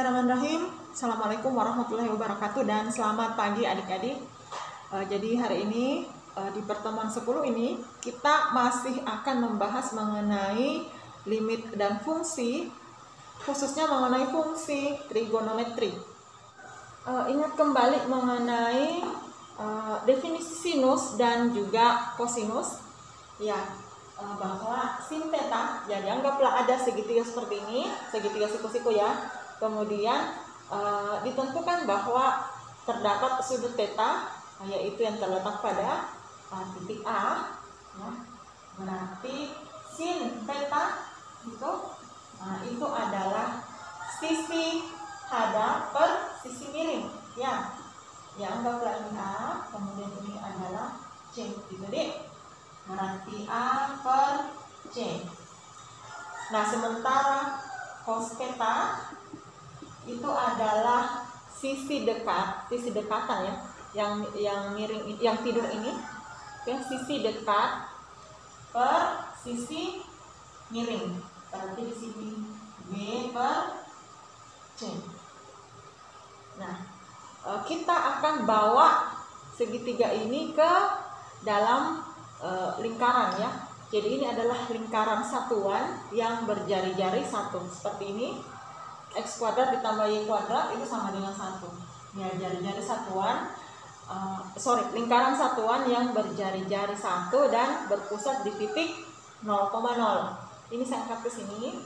Bismillahirrahmanirrahim. Assalamualaikum warahmatullahi wabarakatuh dan selamat pagi adik-adik. Jadi hari ini di pertemuan 10 ini kita masih akan membahas mengenai limit dan fungsi, khususnya mengenai fungsi trigonometri. Ingat kembali mengenai definisi sinus dan juga kosinus, ya, bahwa sin theta, jadi anggaplah ada segitiga seperti ini, segitiga siku-siku ya. Kemudian ditentukan bahwa terdapat sudut theta, yaitu yang terletak pada titik A, ya. Berarti sin theta itu adalah sisi hadap per sisi miring, ya. Ya, anggaplah ini A, kemudian ini adalah C, gitu deh. Berarti A per C. Nah, sementara cos theta itu adalah sisi dekatan ya, yang miring, yang tidur ini, ya, sisi dekat per sisi miring. Berarti di sini B per C. Nah, kita akan bawa segitiga ini ke dalam lingkaran ya. Jadi ini adalah lingkaran satuan yang berjari-jari satu, seperti ini. X kuadrat ditambah Y kuadrat itu sama dengan 1. Ya, jari-jari satuan, lingkaran satuan yang berjari-jari 1 dan berpusat di titik 0,0. Ini saya angkat ke sini.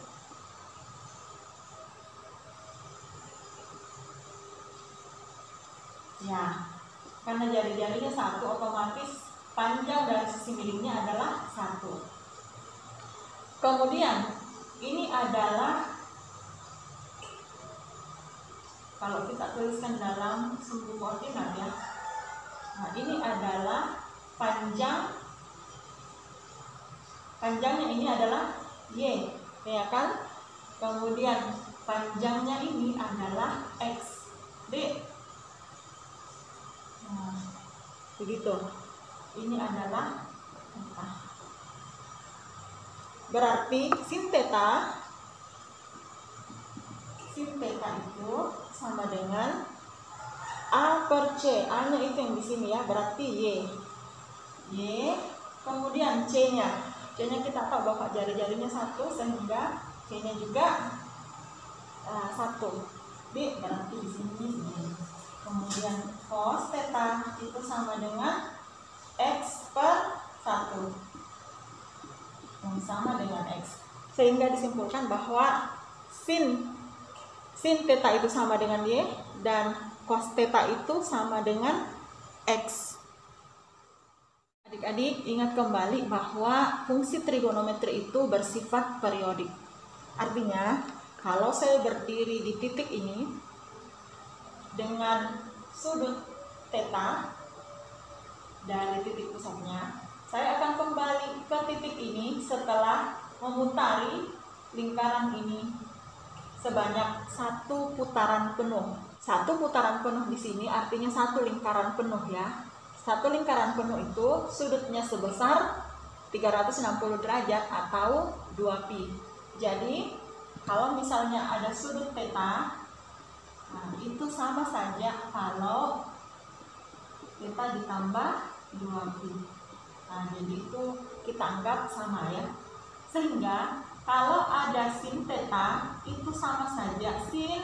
Ya, karena jari-jarinya 1, otomatis panjang dari sisi miringnya adalah 1. Kemudian ini adalah, kalau kita tuliskan dalam sumbu koordinat ya, nah ini adalah panjangnya ini adalah Y, ya kan? Kemudian panjangnya ini adalah X, D. Nah, begitu. Ini adalah theta. Berarti sin theta itu sama dengan A per C. A-nya itu yang di sini ya, berarti Y. Kemudian C-nya kita tahu bahwa jari-jarinya 1, sehingga C-nya juga 1. B berarti di sini Y. Kemudian cos theta itu sama dengan X per 1, yang sama dengan X. Sehingga disimpulkan bahwa sin theta itu sama dengan Y dan cos theta itu sama dengan X. Adik-adik ingat kembali bahwa fungsi trigonometri itu bersifat periodik. Artinya kalau saya berdiri di titik ini dengan sudut theta dari titik pusatnya, saya akan kembali ke titik ini setelah memutari lingkaran ini sebanyak 1 putaran penuh. 1 putaran penuh di sini artinya 1 lingkaran penuh ya. 1 lingkaran penuh itu sudutnya sebesar 360 derajat atau 2pi. Jadi kalau misalnya ada sudut theta, nah itu sama saja kalau theta ditambah 2pi. Nah, jadi itu kita anggap sama ya. Sehingga kalau ada sin theta itu sama saja sin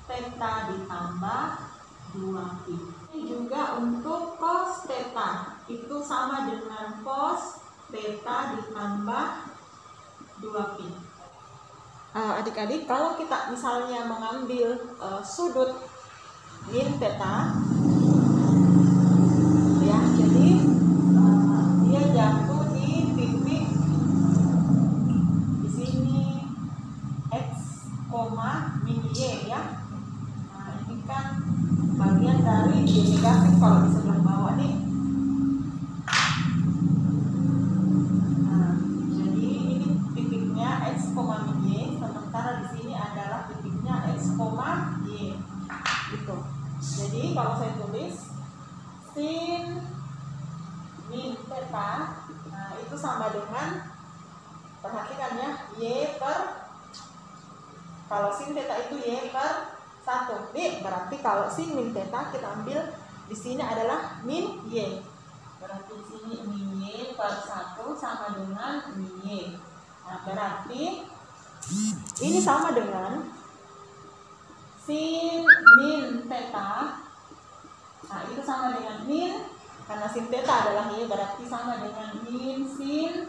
theta ditambah 2pi. Ini juga untuk cos theta itu sama dengan cos theta ditambah 2pi. Adik-adik, kalau kita misalnya mengambil sudut min theta, ya, jadi dia jatuh di titik di sini X, min Y ya. Nah, ini kan bagian dari Y negatif kalau di sebelah bawah nih. Nah, jadi ini titiknya X, min Y, sementara di sini adalah titiknya X, Y. Gitu. Jadi kalau saya tulis sin min theta, nah itu sama dengan, perhatikan ya, Y per Kalau sin theta itu Y per 1. Berarti kalau sin min theta kita ambil di sini adalah min Y. Berarti di sini min Y per 1 sama dengan min Y. Nah, berarti ini sama dengan sin min theta. Nah, itu sama dengan min, karena sin theta adalah Y, berarti sama dengan min sin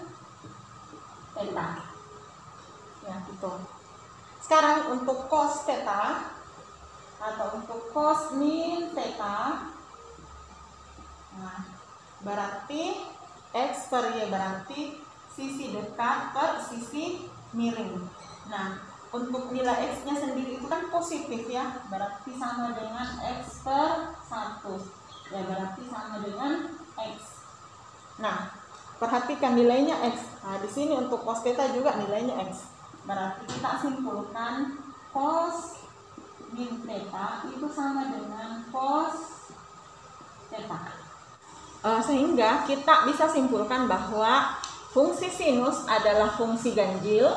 theta. Ya, gitu. Sekarang untuk cos theta atau untuk cos min theta, nah, berarti X per Y berarti sisi dekat per sisi miring. Nah, untuk nilai X nya sendiri itu kan positif ya, berarti sama dengan X per 1 ya, berarti sama dengan X. Nah, perhatikan nilainya X. Nah, di sini untuk cos theta juga nilainya X. Berarti kita simpulkan cos min theta itu sama dengan cos theta. Sehingga kita bisa simpulkan bahwa fungsi sinus adalah fungsi ganjil,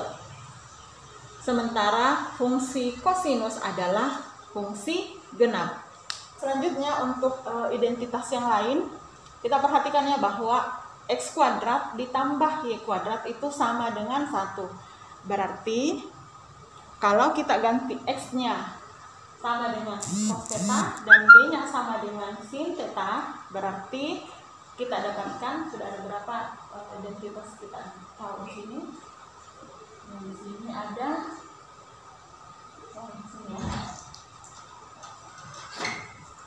sementara fungsi kosinus adalah fungsi genap. Selanjutnya untuk identitas yang lain, kita perhatikannya bahwa X kuadrat ditambah Y kuadrat itu sama dengan 1. Berarti kalau kita ganti X-nya sama dengan cos theta dan Y-nya sama dengan sin theta, berarti kita dapatkan sudah ada berapa identitas kita tahu di sini. Nah, di sini ada di sini ya.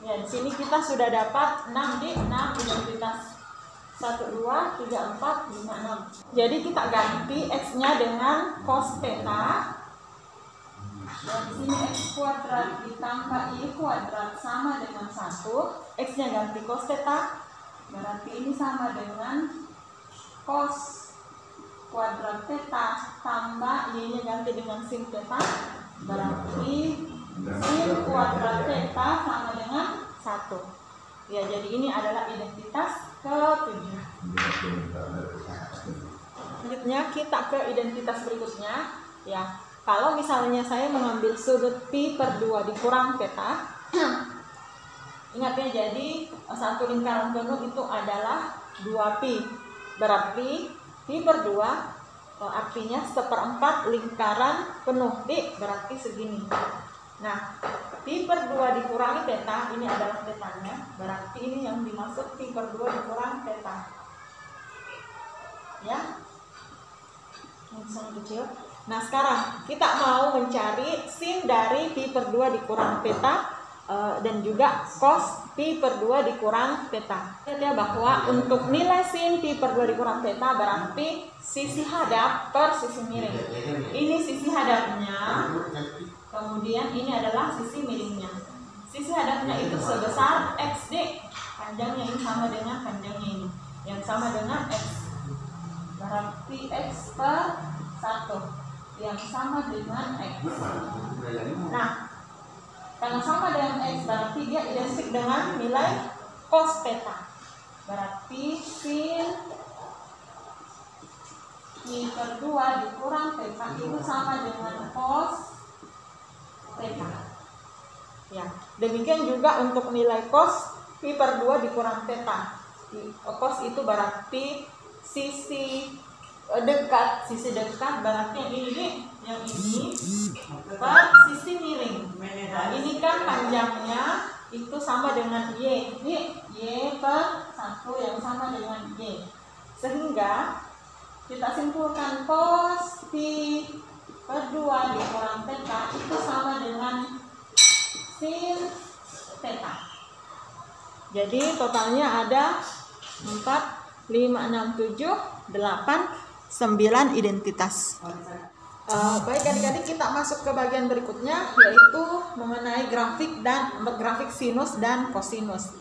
Ya, di sini kita sudah dapat 6 identitas. 1, 2, 3, 4, 5, 6. Jadi kita ganti X-nya dengan cos theta. Dan di sini X kuadrat ditambah Y kuadrat sama dengan 1. X-nya ganti cos theta. Berarti ini sama dengan cos kuadrat theta tambah Y-nya ganti dengan sin theta. Berarti sin kuadrat theta sama dengan 1. Ya, jadi ini adalah identitas ke-7. Selanjutnya kita ke identitas berikutnya. Ya, kalau misalnya saya mengambil sudut pi per 2 dikurang theta, ingat ya, jadi satu lingkaran penuh itu adalah 2pi. Berarti pi per 2 artinya 1/4 lingkaran penuh. Berarti segini. Nah, pi per 2 dikurangi theta, ini adalah tetanya. Berarti ini yang dimaksud pi per 2 dikurang theta. Ya. Ini sangat kecil. Nah, sekarang kita mau mencari sin dari pi per 2 dikurang theta dan juga cos pi per 2 dikurang theta. Lihat ya bahwa untuk nilai sin pi per 2 dikurang theta berarti sisi hadap per sisi miring. Ini sisi hadapnya. Kemudian ini adalah sisi miringnya. Sisi hadapnya itu sebesar XD. Panjangnya ini sama dengan panjangnya ini. Yang sama dengan X. Berarti X per 1. Yang sama dengan X. Nah, karena sama dengan X berarti dia identik dengan nilai cos theta. Berarti sin pi per 2 dikurang theta itu sama dengan cos theta. Ya, demikian juga untuk nilai cos pi per 2 dikurang theta. Cos itu berarti sisi dekat berarti yang ini per sisi miring. Nah, ini kan panjangnya itu sama dengan Y. Y per 1 yang sama dengan Y. Sehingga kita simpulkan cos pi per 2 dikurang theta itu sama dengan sin theta. Jadi totalnya ada 4, 5, 6, 7, 8, 9 identitas. Baik adik-adik, kita masuk ke bagian berikutnya, yaitu mengenai grafik sinus dan kosinus.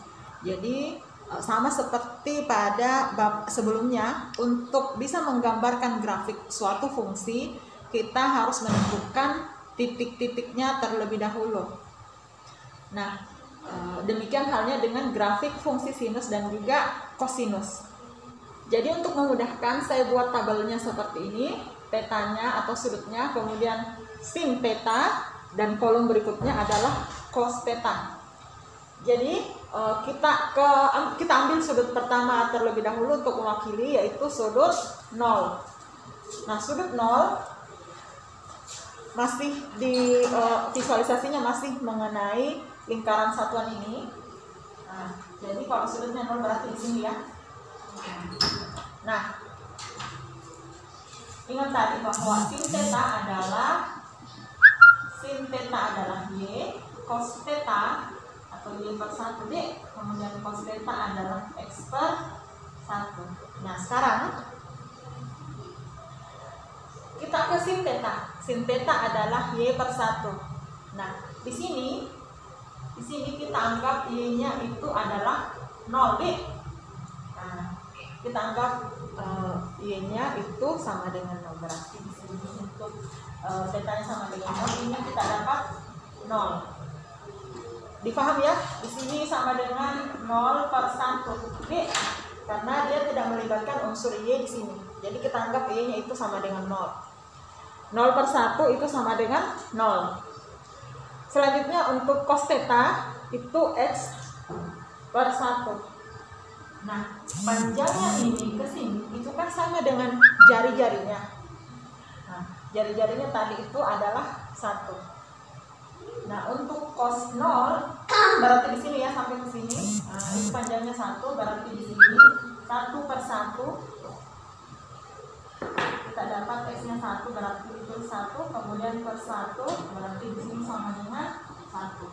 Jadi sama seperti pada bab sebelumnya, untuk bisa menggambarkan grafik suatu fungsi kita harus menentukan titik-titiknya terlebih dahulu. Nah, demikian halnya dengan grafik fungsi sinus dan juga kosinus. Jadi untuk memudahkan saya buat tabelnya seperti ini. tetanya atau sudutnya, kemudian sin theta, dan kolom berikutnya adalah cos theta. Jadi kita ambil sudut pertama terlebih dahulu untuk mewakili, yaitu sudut 0. Nah, sudut 0 masih di visualisasinya masih mengenai lingkaran satuan ini. Nah, jadi kalau sudutnya 0 berarti di sini ya. Nah, ingat tadi bahwa sin theta adalah y, cos theta atau y per 1 d, kemudian cos theta adalah x per 1. Nah, sekarang kita ke sin theta. Sin theta adalah y per 1. Nah, di sini kita anggap y-nya itu adalah 0 d. Nah, kita anggap y-nya itu sama dengan 0, berarti di sini untuk theta-nya sama dengan 0, y-nya kita dapat 0. Dipaham ya? Di sini sama dengan 0 per 1 d, karena dia tidak melibatkan unsur y di sini. Jadi kita anggap y-nya itu sama dengan 0. 0 per 1 itu sama dengan 0. Selanjutnya untuk cos theta itu x per 1. Nah, panjangnya ini ke sini itu kan sama dengan jari-jarinya. Nah, jari-jarinya tadi itu adalah 1. Nah, untuk cos 0 berarti di sini ya, sampai ke sini. Nah, ini panjangnya 1, berarti di sini 1 per 1. Kita dapat x-nya 1, berarti itu 1, kemudian per 1 berarti di sini sama dengan 1.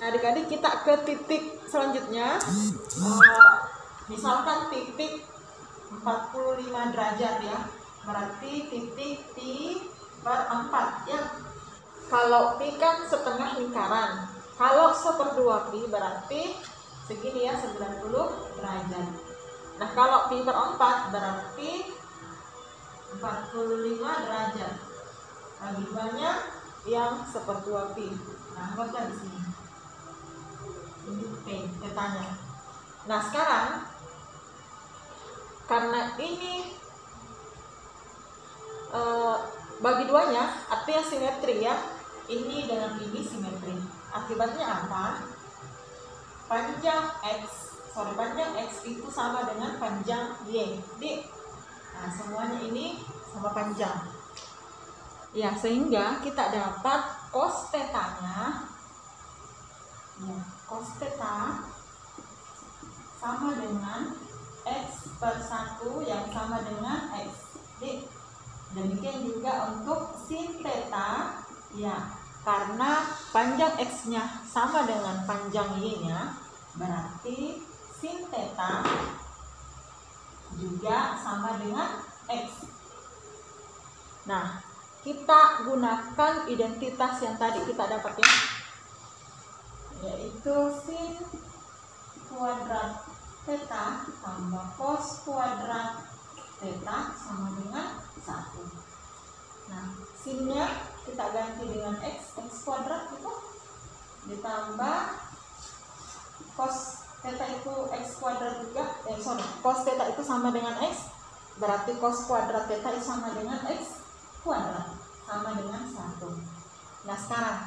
Nah, adik-adik kita ke titik selanjutnya. Misalkan titik 45 derajat ya, berarti titik pi per 4 ya. Kalau pi kan setengah lingkaran, kalau 1/2 pi berarti segini ya, 90 derajat. Nah, kalau pi per 4 berarti 45 derajat. Bagi 2-nya yang 1/2 pi. Nah, anggaplah di sini. Ini P tetanya. Nah, sekarang karena ini bagi 2-nya artinya simetri ya. Ini dengan ini simetri. Akibatnya apa? Panjang x itu sama dengan panjang y. Nah, semuanya ini sama panjang. Ya, sehingga kita dapat cos theta-nya. Ya, cos theta sama dengan x per 1 yang sama dengan x. Demikian juga untuk sin theta. Ya, karena panjang x-nya sama dengan panjang y-nya, berarti sin theta juga sama dengan x. Nah, kita gunakan identitas yang tadi kita dapat ya, yaitu sin kuadrat theta tambah cos kuadrat theta sama dengan 1. Nah, sinnya kita ganti dengan x kuadrat itu ditambah cos theta itu x kuadrat juga, cos theta itu sama dengan x, berarti cos kuadrat theta itu sama dengan x kuadrat, sama dengan 1. Nah, sekarang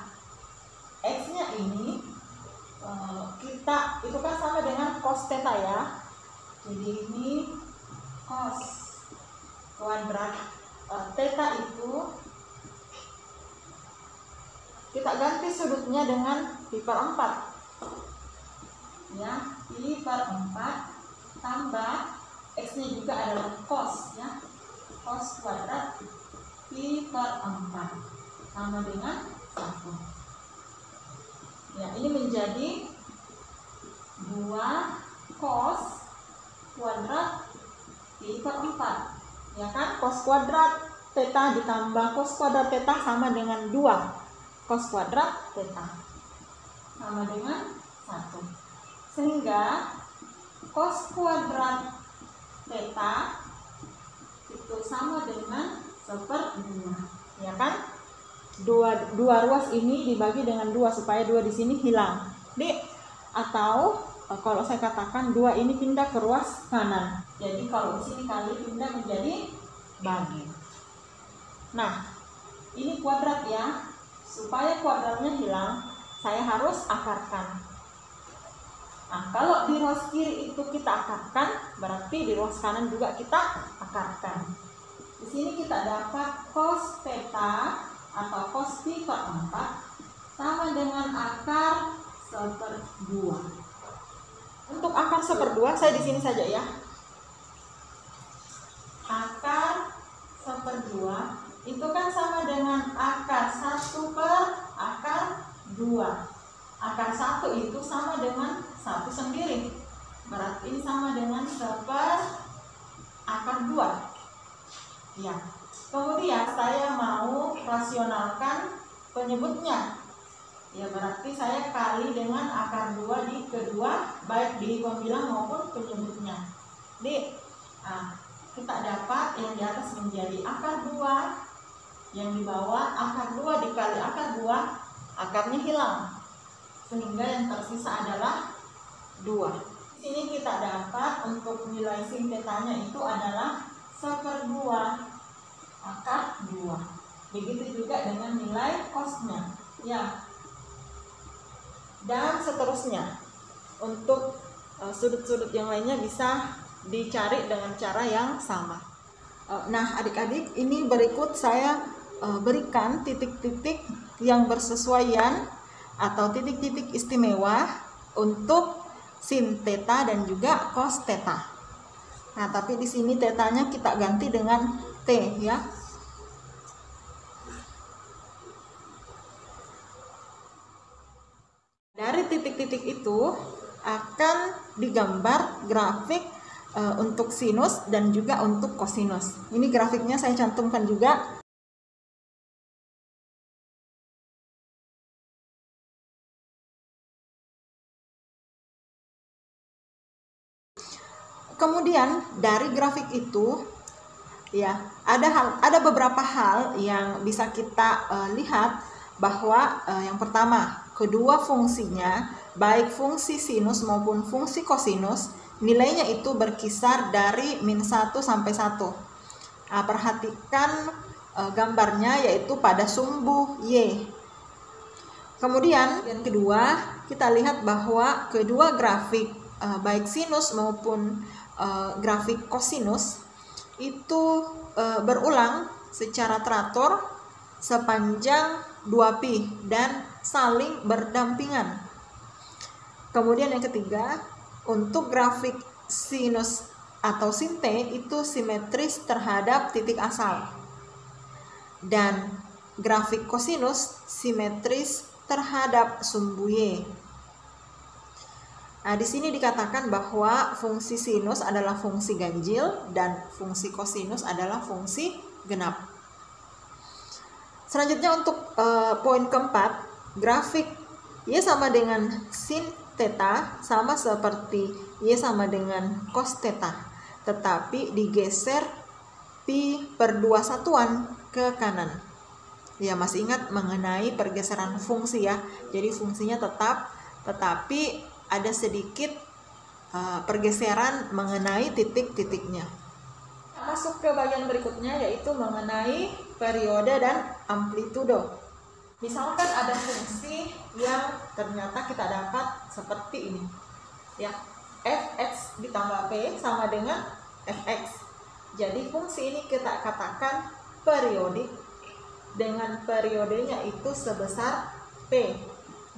x-nya ini kita itu kan sama dengan cos theta ya, jadi ini cos kuadrat theta itu kita ganti sudutnya dengan pi per 4 ya, pi per 4 tambah x-nya juga adalah cos ya, cos kuadrat pi per 4 sama dengan 1. Ya, ini menjadi 2 cos kuadrat pi per 4 ya kan, cos kuadrat theta ditambah cos kuadrat theta sama dengan 2 cos kuadrat theta sama dengan 1. Sehingga cos kuadrat theta itu sama dengan 1/2 ya kan, dua ruas ini dibagi dengan 2 supaya 2 di sini hilang. Atau kalau saya katakan 2 ini pindah ke ruas kanan, jadi kalau di sini kali pindah menjadi bagi. Nah, ini kuadrat ya. Supaya kuadratnya hilang, saya harus akarkan. Nah, kalau di ruas kiri itu kita akarkan, berarti di ruas kanan juga kita akarkan. Di sini kita dapat cos theta atau cos pi per 4 sama dengan akar 1/2. Untuk akar 1/2 saya di sini saja ya. Akar 1/2 itu kan sama dengan akar 1 per akar 2. Akar 1 itu sama dengan 1 sendiri. Berarti ini sama dengan 1 akar 2. Ya. Kemudian saya mau rasionalkan penyebutnya. Ya, berarti saya kali dengan akar 2 di kedua, baik di pembilang maupun penyebutnya. Kita dapat yang di atas menjadi akar 2. Yang di bawah akar 2 dikali akar 2, akarnya hilang. Sehingga yang tersisa adalah 2. Di sini kita dapat untuk nilai sin tetanya itu adalah 1/2 akar 2. Begitu juga dengan nilai cosnya. Ya. Dan seterusnya. Untuk sudut-sudut yang lainnya bisa dicari dengan cara yang sama. Nah, adik-adik, ini berikut saya berikan titik-titik yang bersesuaian atau titik-titik istimewa untuk sin theta dan juga cos theta. Nah, tapi di sini tetanya kita ganti dengan t ya. Dari titik-titik itu akan digambar grafik untuk sinus dan juga untuk kosinus. Ini grafiknya saya cantumkan juga. Kemudian dari grafik itu ya, ada beberapa hal yang bisa kita lihat bahwa yang pertama, kedua fungsinya baik fungsi sinus maupun fungsi kosinus nilainya itu berkisar dari -1 sampai 1. Perhatikan gambarnya yaitu pada sumbu Y. Kemudian yang kedua, kita lihat bahwa kedua grafik baik sinus maupun grafik kosinus itu berulang secara teratur sepanjang 2pi dan saling berdampingan. Kemudian yang ketiga, untuk grafik sinus atau sin T itu simetris terhadap titik asal. Dan grafik kosinus simetris terhadap sumbu Y. Nah, di sini dikatakan bahwa fungsi sinus adalah fungsi ganjil dan fungsi kosinus adalah fungsi genap. Selanjutnya untuk poin keempat, grafik Y sama dengan sin theta sama seperti Y sama dengan cos theta, tetapi digeser pi per 2 satuan ke kanan. Ya, masih ingat mengenai pergeseran fungsi ya. Jadi fungsinya tetap, tetapi ada sedikit pergeseran mengenai titik-titiknya. Masuk ke bagian berikutnya yaitu mengenai periode dan amplitudo. Misalkan ada fungsi yang ternyata kita dapat seperti ini. Ya, fx ditambah p sama dengan fx. Jadi fungsi ini kita katakan periodik dengan periodenya itu sebesar p.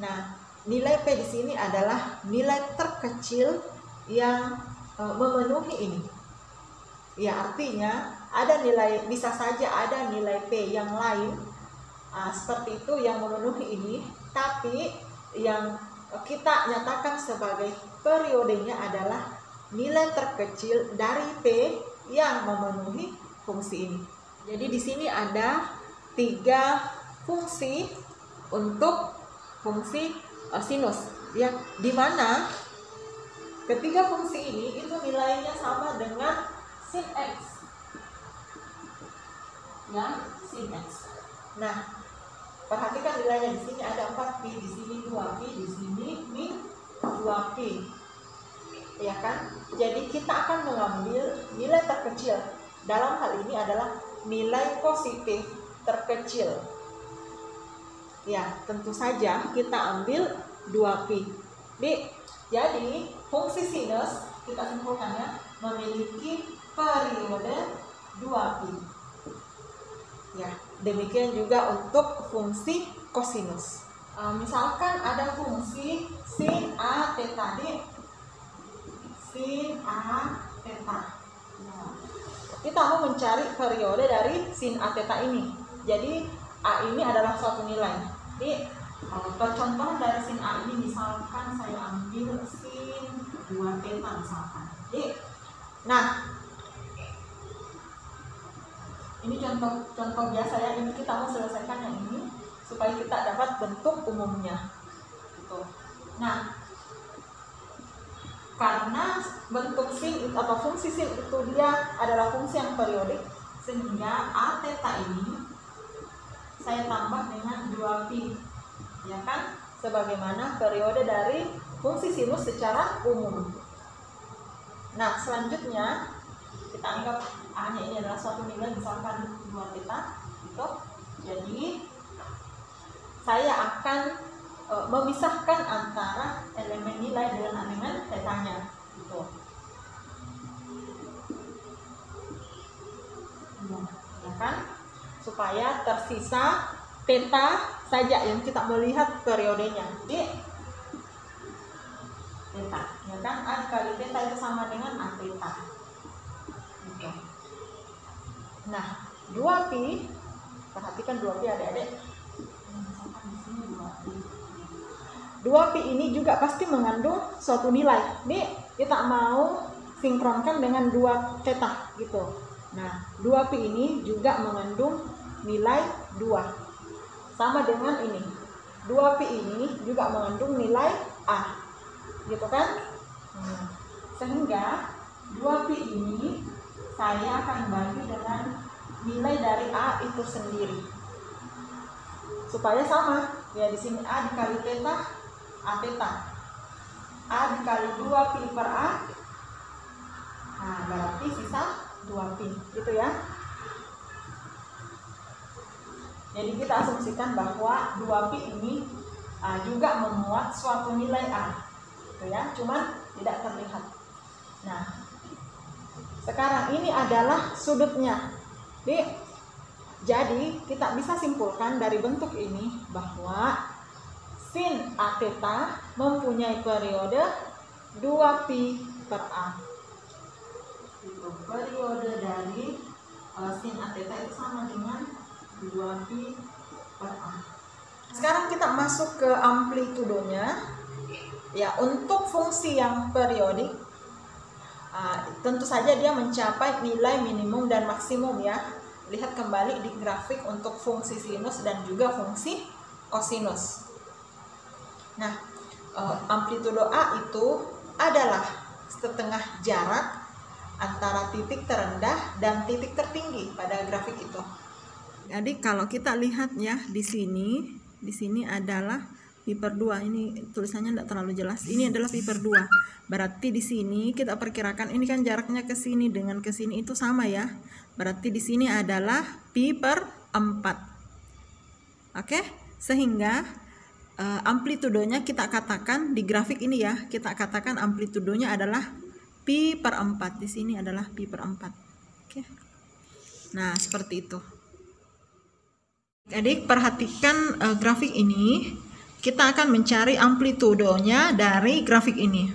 Nah, nilai P di sini adalah nilai terkecil yang memenuhi ini. Ya, artinya ada nilai, bisa saja ada nilai P yang lain seperti itu yang memenuhi ini, tapi yang kita nyatakan sebagai periodenya adalah nilai terkecil dari P yang memenuhi fungsi ini. Jadi di sini ada 3 fungsi untuk fungsi sinus ya, dimana ketiga fungsi ini itu nilainya sama dengan sin x ya, sin x. Nah, perhatikan nilainya di sini ada 4pi, di sini 2pi, di sini min 2pi ya kan. Jadi kita akan mengambil nilai terkecil. Dalam hal ini adalah nilai positif terkecil. Ya, tentu saja kita ambil 2pi. Jadi fungsi sinus kita simpulkannya memiliki periode 2pi. Ya, demikian juga untuk fungsi kosinus. Misalkan ada fungsi sin a theta, sin a theta. Nah, kita mau mencari periode dari sin a theta ini. Jadi a ini adalah suatu nilai. Jadi percontohan dari sin a ini misalkan saya ambil sin 2 theta misalkan. Nah, ini contoh biasa ya. Ini kita mau selesaikan yang ini supaya kita dapat bentuk umumnya. Gitu. Nah, karena bentuk sin atau fungsi sin itu dia adalah fungsi yang periodik, sehingga a theta ini saya tambah dengan 2pi, ya kan? Sebagaimana periode dari fungsi sinus secara umum. Nah, selanjutnya kita anggap a-nya ini adalah suatu nilai, misalkan 2 theta, gitu. Jadi saya akan memisahkan antara elemen nilai dengan elemen theta-nya, gitu. Ya kan? Supaya tersisa theta saja yang kita melihat periodenya. Jadi theta, ya kan? A dikali theta itu sama dengan a theta. Gitu. Nah, 2pi, perhatikan 2pi adik-adik. 2pi ini juga pasti mengandung suatu nilai. Ini kita mau sinkronkan dengan 2 theta gitu. Nah, 2pi ini juga mengandung nilai 2. Sama dengan ini. 2pi ini juga mengandung nilai a. Gitu kan? Sehingga 2pi ini saya akan bagi dengan nilai dari a itu sendiri. Supaya sama. Ya, di sini a dikali theta, a theta. A dikali 2pi per a. Nah, berarti sisa 2pi, gitu ya. Jadi kita asumsikan bahwa 2pi ini juga memuat suatu nilai a, gitu ya. Cuman tidak terlihat. Nah, sekarang ini adalah sudutnya. Jadi kita bisa simpulkan dari bentuk ini bahwa sin a theta mempunyai periode 2pi per a. Itu periode dari sin a theta itu sama dengan 2pi per a. Sekarang kita masuk ke amplitudonya. Ya, untuk fungsi yang periodik, tentu saja dia mencapai nilai minimum dan maksimum ya. Lihat kembali di grafik untuk fungsi sinus dan juga fungsi kosinus. Nah, amplitudo A itu adalah setengah jarak antara titik terendah dan titik tertinggi pada grafik itu. Jadi kalau kita lihat ya di sini adalah pi per 2. Ini tulisannya tidak terlalu jelas. Ini adalah pi per 2. Berarti di sini kita perkirakan ini kan jaraknya ke sini dengan ke sini itu sama ya. Berarti di sini adalah pi per 4. Oke? Sehingga amplitudonya kita katakan di grafik ini ya, kita katakan amplitudonya adalah pi per 4. Di sini adalah pi per 4. Oke. Nah, seperti itu. Jadi perhatikan grafik ini, kita akan mencari amplitudonya dari grafik ini.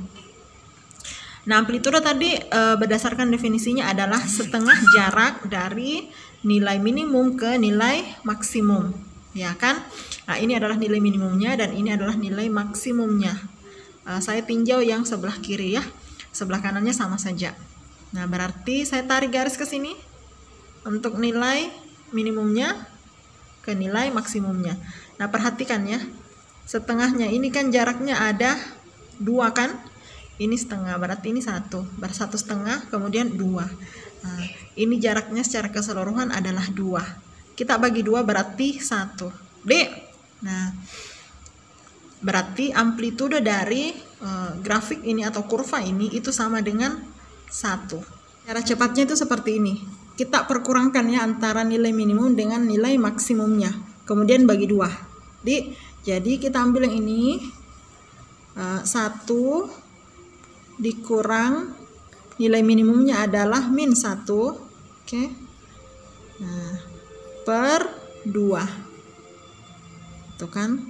Nah, amplitudo tadi berdasarkan definisinya adalah setengah jarak dari nilai minimum ke nilai maksimum, ya kan? Nah, ini adalah nilai minimumnya dan ini adalah nilai maksimumnya. Saya tinjau yang sebelah kiri ya, sebelah kanannya sama saja. Nah, berarti saya tarik garis ke sini untuk nilai minimumnya ke nilai maksimumnya. Nah, perhatikan ya, setengahnya ini kan jaraknya ada 2 kan? Ini setengah, berarti ini 1, satu setengah, kemudian 2. Nah, ini jaraknya secara keseluruhan adalah 2. Kita bagi 2 berarti 1. Nah, berarti amplitudo dari grafik ini atau kurva ini itu sama dengan 1. Cara cepatnya itu seperti ini. kita perkurangkan ya antara nilai minimum dengan nilai maksimumnya. Kemudian bagi 2. Jadi kita ambil yang ini, 1 dikurang nilai minimumnya adalah min 1. Oke. Nah, per 2. Itu kan.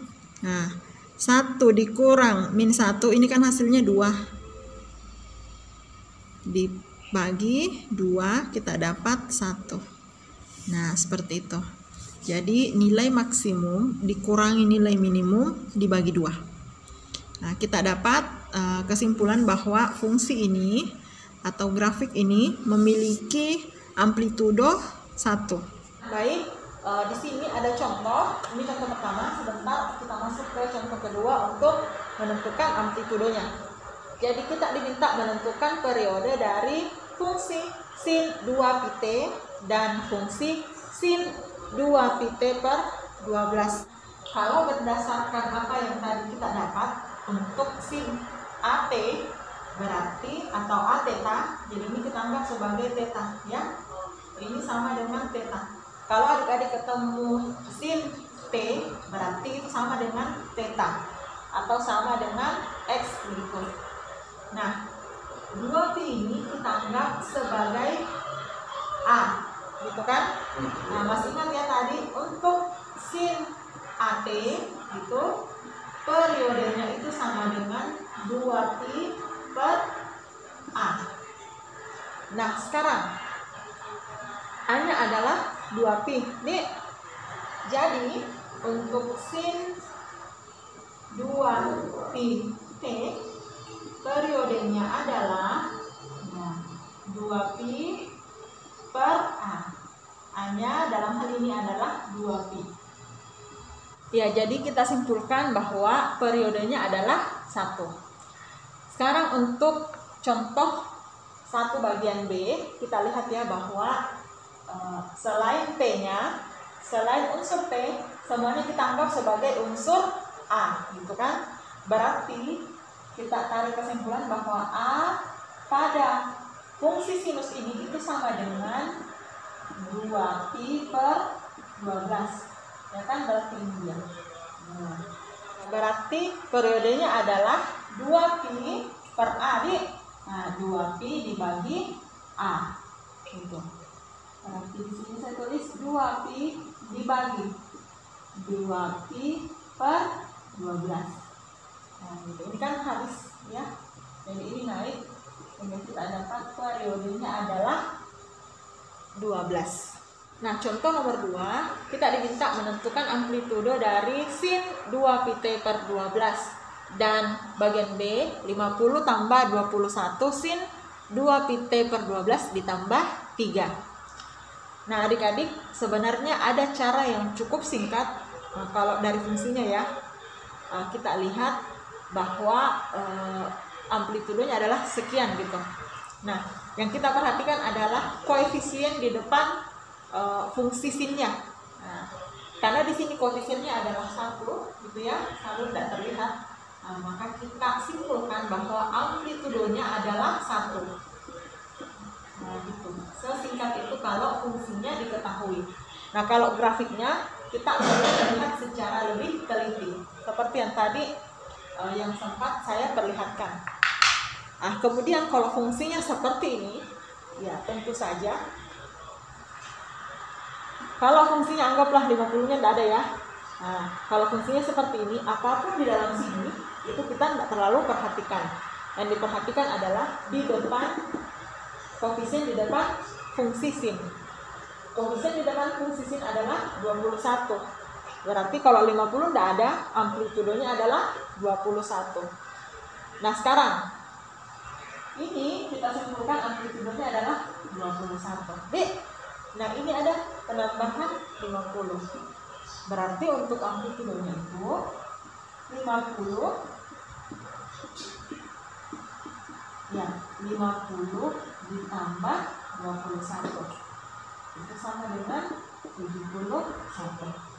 Nah, 1 dikurang min 1 ini kan hasilnya 2. Dibagi 2 kita dapat 1. Nah, seperti itu. Jadi nilai maksimum dikurangi nilai minimum dibagi 2. Nah, kita dapat kesimpulan bahwa fungsi ini atau grafik ini memiliki amplitudo 1. Baik, di sini ada contoh. Ini contoh pertama. Sebentar kita masuk ke contoh kedua untuk menentukan amplitudonya. Jadi kita diminta menentukan periode dari fungsi sin 2πt dan fungsi sin 2πt per 12. Kalau berdasarkan apa yang tadi kita dapat untuk sin at berarti atau a theta, jadi ini kita anggap sebagai theta ya. Ini sama dengan theta. Kalau adik-adik ketemu sin t berarti itu sama dengan theta atau sama dengan x gitu. Nah, 2π ini kita anggap sebagai a, gitu kan? Nah, masih ingat ya tadi untuk sin at itu periodenya itu sama dengan 2π per a. Nah, sekarang a-nya adalah 2π. Nih, jadi untuk sin 2πt periodenya adalah 2π per a. A-nya dalam hal ini adalah 2π. Ya, jadi kita simpulkan bahwa periodenya adalah 1. Sekarang untuk contoh 1 bagian B, kita lihat ya bahwa selain T-nya, selain unsur T, semuanya kita anggap sebagai unsur A, gitu kan? Berarti kita tarik kesimpulan bahwa A pada fungsi sinus ini itu sama dengan 2π per 12. Ya kan, berarti ini dia. Berarti periodenya adalah 2π per A, Nah, 2π dibagi A. Gitu. Berarti di sini saya tulis 2π dibagi 2π per 12. Nah, gitu. Ini kan habis ya. Jadi ini naik. Kemudian kita dapat periodenya adalah 12. Nah, contoh nomor 2, kita diminta menentukan amplitudo dari sin 2πt per 12. Dan bagian B, 50 tambah 21 sin 2πt per 12 ditambah 3. Nah, adik-adik, sebenarnya ada cara yang cukup singkat. Nah, kalau dari fungsinya ya, kita lihat bahwa amplitudonya adalah sekian gitu. Nah, yang kita perhatikan adalah koefisien di depan fungsi sinnya. Nah, karena di sini koefisiennya adalah 1 gitu ya, selalu tidak terlihat. Nah, maka kita simpulkan bahwa amplitudonya adalah 1. Nah, gitu. Sesingkat itu kalau fungsinya diketahui. Nah, kalau grafiknya kita perlu melihat secara lebih teliti. Seperti yang tadi yang sempat saya perlihatkan. Nah, kemudian kalau fungsinya seperti ini, ya tentu saja. Kalau fungsinya anggaplah 50-nya tidak ada ya. Nah, kalau fungsinya seperti ini, apapun di dalam sini itu kita tidak terlalu perhatikan. Yang diperhatikan adalah di depan koefisien di depan fungsi sin. Koefisien di depan fungsi sin adalah 21. Berarti kalau 50 tidak ada, amplitudonya adalah 21. Nah, sekarang ini kita simpulkan amplitudonya adalah 21. Nah, ini ada penambahan 50. Berarti untuk amplitudonya itu 50 ya, 50 ditambah 21. Itu sama dengan 71.